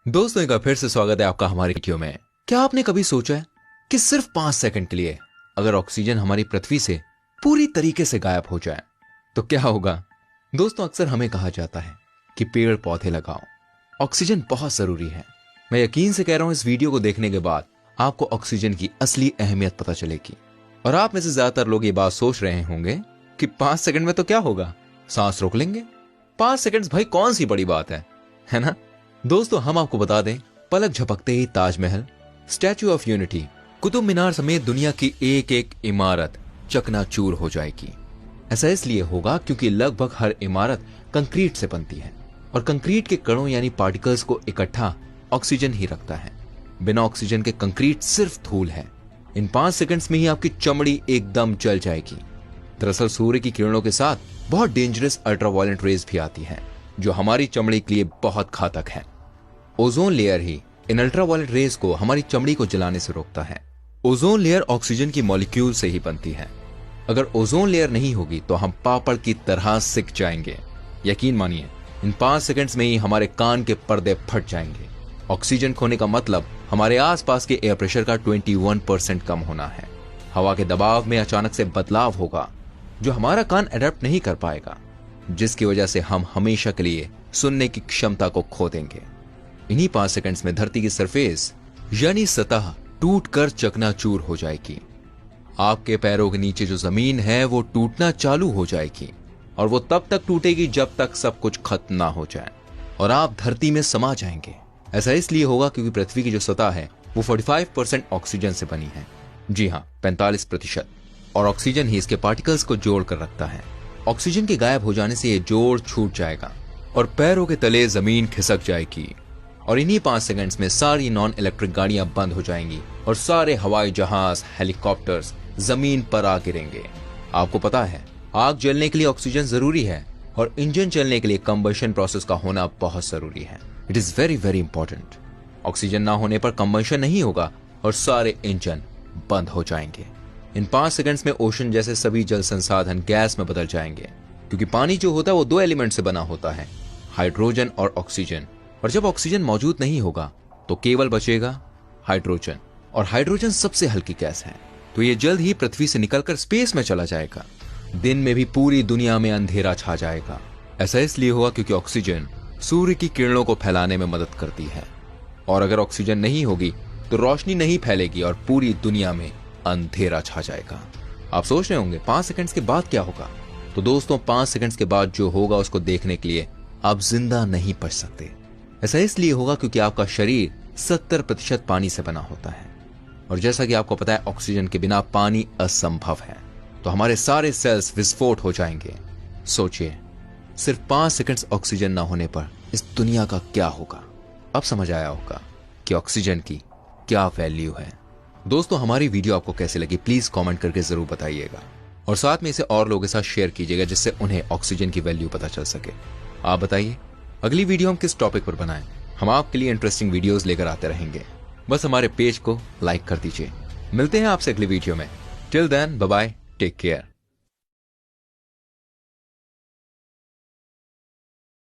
दोस्तों एक बार फिर से स्वागत है आपका हमारी वीडियो में। क्या आपने कभी सोचा है कि सिर्फ 5 सेकंड के लिए अगर ऑक्सीजन हमारी पृथ्वी से पूरी तरीके से गायब हो जाए तो क्या होगा? दोस्तों अक्सर हमें कहा जाता है कि पेड़ पौधे लगाओ, ऑक्सीजन बहुत जरूरी है। मैं यकीन से कह रहा हूं इस वीडियो को देखने के बाद आपको ऑक्सीजन की असली अहमियत पता चलेगी। और आप में से ज्यादातर लोग ये बात सोच रहे होंगे कि 5 सेकंड में तो क्या होगा, सांस रोक लेंगे। 5 सेकंड भाई कौन सी बड़ी बात है ना? दोस्तों हम आपको बता दें, पलक झपकते ही Taj Mahal, statue of unity, Qutub Minar समेत दुनिया की एक एक इमारत चकनाचूर हो जाएगी। ऐसा इसलिए होगा क्योंकि लगभग हर इमारत कंक्रीट से बनती है और कंक्रीट के कणों यानी पार्टिकल्स को इकट्ठा ऑक्सीजन ही रखता है। बिना ऑक्सीजन के कंक्रीट सिर्फ धूल है। इन 5 सेकंड्स में ही आपकी चमड़ी एकदम जल जाएगी। दरअसल सूर्य की किरणों के साथ बहुत डेंजरस अल्ट्रावायलेट रेज भी आती है जो हमारी चमड़ी के लिए बहुत घातक है। ओजोन लेयर ही इन अल्ट्रावायलेट रेज को हमारी चमड़ी को जलाने से रोकता है। ओजोन लेयर ऑक्सीजन की मॉलिक्यूल से ही बनती है। अगर ओजोन लेयर नहीं होगी तो हम पापड़ की तरह सिक जाएंगे। यकीन मानिए इन 5 सेकंड्स में ही हमारे कान के पर्दे फट जाएंगे। ऑक्सीजन खोने का मतलब हमारे आसपास के एयर प्रेशर का 21% कम होना है। हवा के दबाव में अचानक से बदलाव होगा जो हमारा कान अडेप्ट नहीं कर पाएगा, जिसकी वजह से हम हमेशा के लिए सुनने की क्षमता को खो देंगे। इन्हीं 5 सेकंड्स में धरती की सरफेस यानी सतह टूटकर चकनाचूर हो जाएगी। आपके पैरों के नीचे जो जमीन है वो टूटना चालू हो जाएगी और वो तब तक टूटेगी जब तक सब कुछ खत्म ना हो जाए और आप धरती में समा जाएंगे। ऐसा इसलिए होगा क्योंकि पृथ्वी की जो सतह है वो 45% ऑक्सीजन से बनी है। जी हाँ, 45%। और ऑक्सीजन ही इसके पार्टिकल्स को जोड़ कर रखता है। ऑक्सीजन के गायब हो जाने से ये जोड़ छूट जाएगा और पैरों के तले जमीन खिसक जाएगी। और इन्हीं 5 सेकंड्स में सारी नॉन इलेक्ट्रिक गाड़ियां बंद हो जाएंगी और सारे हवाई जहाज, हेलीकॉप्टर्स जमीन पर आ गिरेंगे। आपको पता है आग जलने के लिए ऑक्सीजन जरूरी है और इंजन चलने के लिए कंबशन प्रोसेस का होना बहुत जरूरी है। It is very very important. Oxygen ना होने पर कंबशन नहीं होगा और सारे इंजन बंद हो जाएंगे। इन 5 सेकंड्स में ओशन जैसे सभी जल संसाधन गैस में बदल जाएंगे क्योंकि पानी जो होता है वो 2 एलिमेंट से बना होता है, हाइड्रोजन और ऑक्सीजन। और जब ऑक्सीजन मौजूद नहीं होगा तो केवल बचेगा हाइड्रोजन, और हाइड्रोजन सबसे हल्की गैस है। तो ये जल्द ही पृथ्वी से निकलकर स्पेस में चला जाएगा। दिन में भी पूरी दुनिया में अंधेरा छा जाएगा। ऐसा इसलिए हुआ क्योंकि ऑक्सीजन सूर्य की किरणों को फैलाने में मदद करती है और अगर ऑक्सीजन नहीं होगी तो रोशनी नहीं फैलेगी और पूरी दुनिया में अंधेरा छा जाएगा। आप सोच रहे होंगे 5 सेकंड्स के बाद क्या होगा? तो दोस्तों 5 सेकंड्स के बाद जो होगा उसको देखने के लिए आप जिंदा नहीं बच सकते। ऐसा इसलिए होगा क्योंकि आपका शरीर 70% पानी से बना होता है और जैसा कि आपको पता है ऑक्सीजन के बिना पानी असंभव है। तो हमारे सारे सेल्स विस्फोट हो जाएंगे। सोचिए सिर्फ 5 सेकंड्स ऑक्सीजन ना होने पर इस दुनिया का क्या होगा। अब समझ आया होगा कि ऑक्सीजन की क्या वैल्यू है। दोस्तों हमारी वीडियो आपको कैसे लगी प्लीज कमेंट करके जरूर बताइएगा और साथ में इसे और लोगों के साथ शेयर कीजिएगा जिससे उन्हें ऑक्सीजन की वैल्यू पता चल सके। आप बताइए अगली वीडियो हम किस टॉपिक पर बनाएं? हम आपके लिए इंटरेस्टिंग वीडियोस लेकर आते रहेंगे। बस हमारे पेज को लाइक कर दीजिए। मिलते हैं आपसे अगली वीडियो में। Till then bye bye, take care.